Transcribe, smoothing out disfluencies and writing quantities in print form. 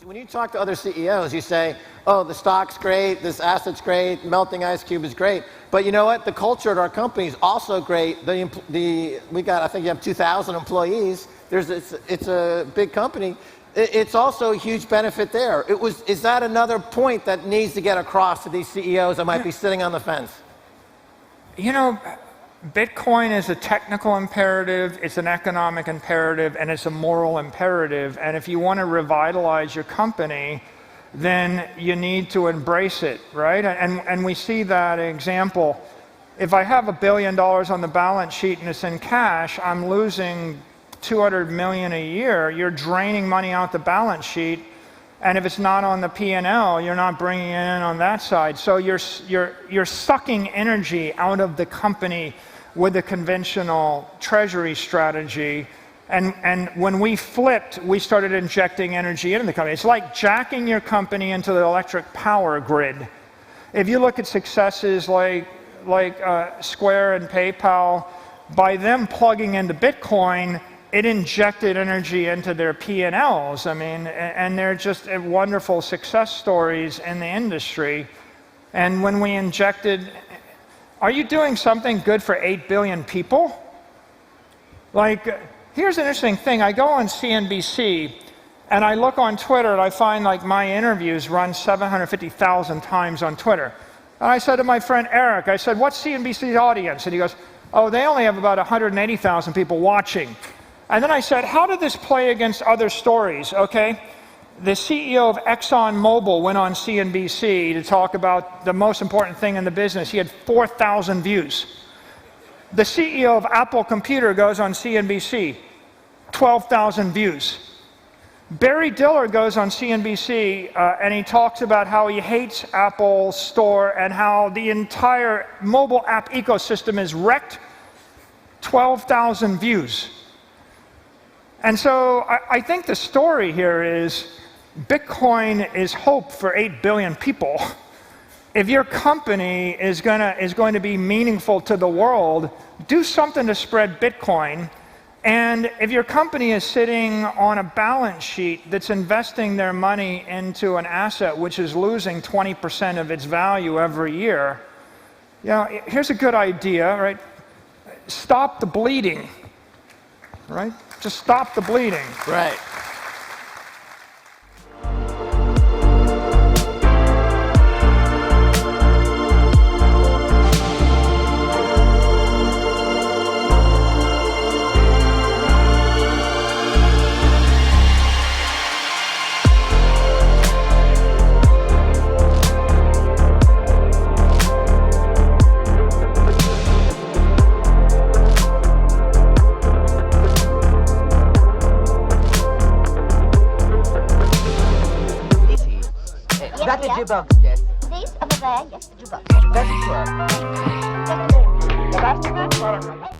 When you talk to other CEOs, you say, oh, the stock's great, this asset's great, melting ice cube is great. But you know what? The culture at our company is also great. We got, I think you have 2,000 employees. It's a big company. It's also a huge benefit there. Is that another point that needs to get across to these CEOs that might be sitting on the fence? You know, Bitcoin is a technical imperative, it's an economic imperative, and it's a moral imperative. And if you want to revitalize your company, then you need to embrace it, right? And we see that example. If I have $1 billion on the balance sheet and it's in cash, I'm losing $200 million a year. You're draining money out the balance sheet. And if it's not on the P&L, you're not bringing it in on that side. So you're sucking energy out of the company with the conventional treasury strategy. And when we flipped, we started injecting energy into the company. It's like jacking your company into the electric power grid. If you look at successes like Square and PayPal, by them plugging into Bitcoin, it injected energy into their P&Ls. I mean, and they're just wonderful success stories in the industry. And when we injected, are you doing something good for 8 billion people? Like, here's an interesting thing. I go on CNBC and I look on Twitter and I find like my interviews run 750,000 times on Twitter. And I said to my friend Eric, I said, what's CNBC's audience? And he goes, oh, they only have about 180,000 people watching. And then I said, how did this play against other stories, okay? The CEO of ExxonMobil went on CNBC to talk about the most important thing in the business. He had 4,000 views. The CEO of Apple Computer goes on CNBC, 12,000 views. Barry Diller goes on CNBC and he talks about how he hates Apple Store and how the entire mobile app ecosystem is wrecked, 12,000 views. And so I think the story here is Bitcoin is hope for 8 billion people. If your company is going to be meaningful to the world, do something to spread Bitcoin. And if your company is sitting on a balance sheet that's investing their money into an asset which is losing 20% of its value every year, you know, here's a good idea, right? Stop the bleeding, right? Just stop the bleeding. Right. Is that the jukebox, Jess? These over there, yes, the jukebox. That's sure. The last of it?